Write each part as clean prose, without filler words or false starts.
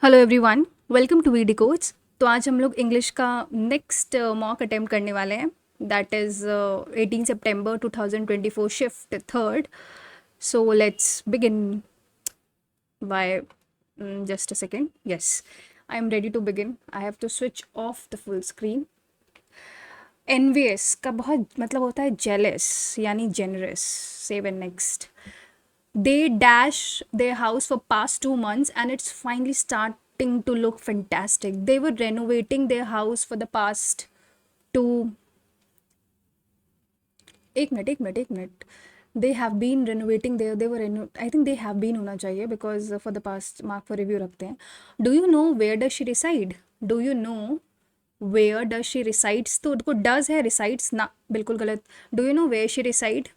Hello everyone, welcome to VD codes. तो आज हम लोग इंग्लिश का नेक्स्ट मॉक अटेम्प्ट करने वाले हैं। दैट इज़ 18 सितंबर 2024 shift third. So let's begin by just a second. Yes, I am ready to begin. I have to switch off the full screen. Envious का बहुत मतलब होता है जेलस यानी generous. Save and next. They dash their house for past 2 months and it's finally starting to look fantastic. They were renovating their house for the past two. एक minute they have been renovating their they were I think they have been होना चाहिए because for the past mark for review रखते हैं. Do you know where does she reside? Do you know where does she resides? तो उनको does है, resides ना, बिल्कुल गलत. Do you know where she reside?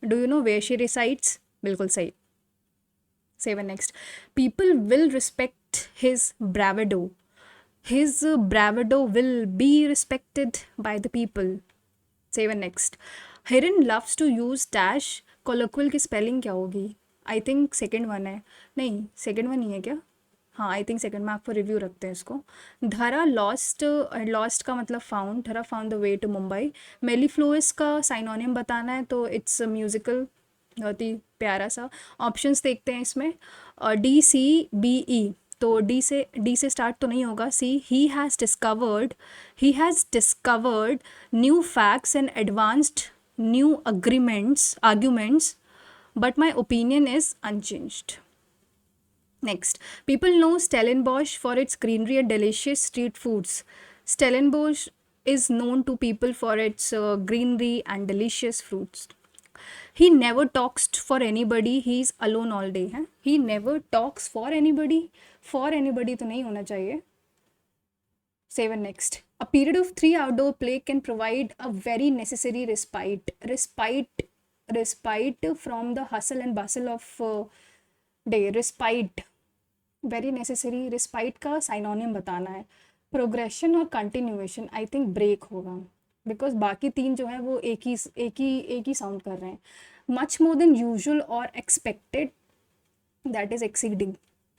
Do you know where she resides? बिल्कुल सही. 7 next. People will respect his bravado. His bravado will be respected by the people. 7 next. Hiren loves to use dash. Colloquial की spelling क्या होगी? I think second one है. नहीं, second one ही है क्या? हाँ, I think second mark for review रखते हैं इसको. धरा लॉस्ट. लॉस्ट का मतलब found. Dhara found the way to Mumbai. Mellifluous का साइनोनिम बताना है तो इट्स म्यूजिकल. बहुत ही प्यारा सा. ऑप्शंस देखते हैं इसमें. DCBE. तो डी से स्टार्ट तो नहीं होगा. See. He has discovered new facts and advanced new arguments, but my opinion is unchanged. Next, people know Stellenbosch for its greenery and delicious street foods. Stellenbosch is known to people for its greenery and delicious fruits. He never talks for anybody. He is alone all day. है. He never talks for anybody. For anybody तो नहीं होना चाहिए. 7 next. A period of 3 outdoor play can provide a very necessary respite from the hustle and bustle of day. Respite, very necessary. Respite का synonym बताना है. Progression और continuation I think break होगा, because बाकी तीन जो है वो एक ही साउंड कर रहे हैं. मच मोर देन यूजुअल और expected, that is exceeding.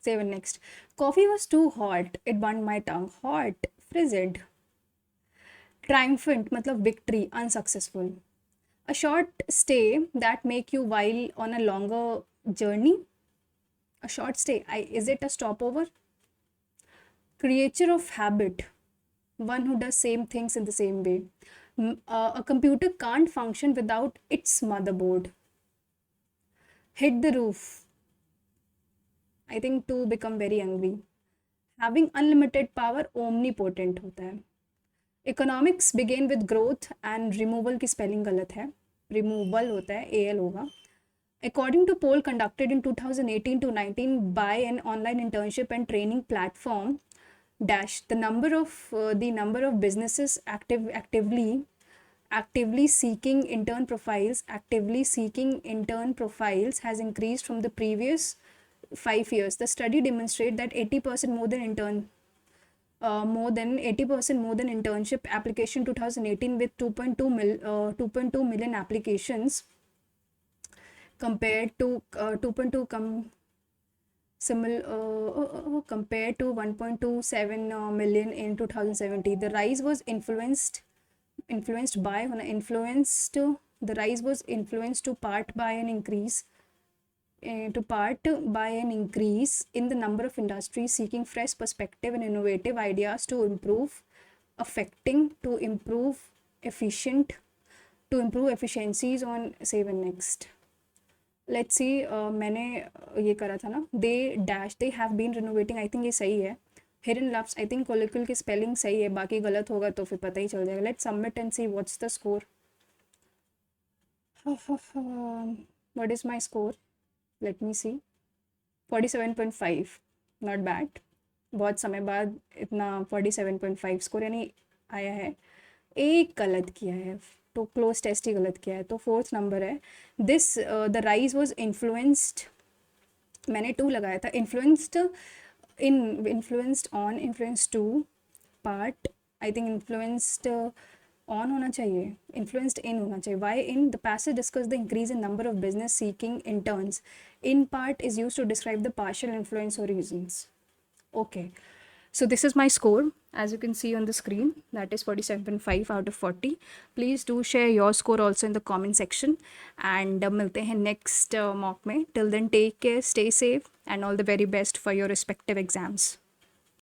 7 next. Coffee was too hot, it burn my tongue. Hot, frigid. Triumphant मतलब victory, unsuccessful. A short stay that make you while on a longer journey. A short stay, is it a stopover? Creature of habit, one who does same things in the same way. A computer can't function without its motherboard. Hit the roof, I think to become very angry. Having unlimited power, omnipotent होता है. Economics began with growth and removal की spelling गलत है. Removal होता है, AL होगा. According to poll conducted in 2018 to 19 by an online internship and training platform, dash the number of businesses actively seeking intern profiles has increased from the previous 5 years. The study demonstrated that 80% more than internship application 2018 with 2.2 million applications compared to 2.2 compared to 1.27 million in 2017. The rise was influenced to part by an increase in the number of industries seeking fresh perspective and innovative ideas to improve efficiencies on Save and Next. Let's see. मैंने ये करा था ना. They have been renovating, I think ये सही है. Hiren loves, I think colloquial की spelling सही है, बाकी गलत होगा तो फिर पता ही चल जाएगा. Let's submit and see what's the score. What is my score? Let me see. 47.5, not bad. बहुत समय बाद इतना 47.5 स्कोर यानी आया है. एक गलत किया है, तो क्लोज टेस्ट ही गलत किया है, तो 4th नंबर है. This the rise was influenced, मैंने 2 लगाया था. Influenced to part, I think influenced on होना चाहिए, इन्फ्लुएंस्ड इन होना चाहिए. Why in the passage discuss the increase in number of business seeking interns. In part is use to describe the partial influence और reasons. Okay. So this is my score. As you can see on the screen, that is 47.5 out of 40. Please do share your score also in the comment section. And मिलते हैं next mock में. Till then, take care, stay safe, and all the very best for your respective exams.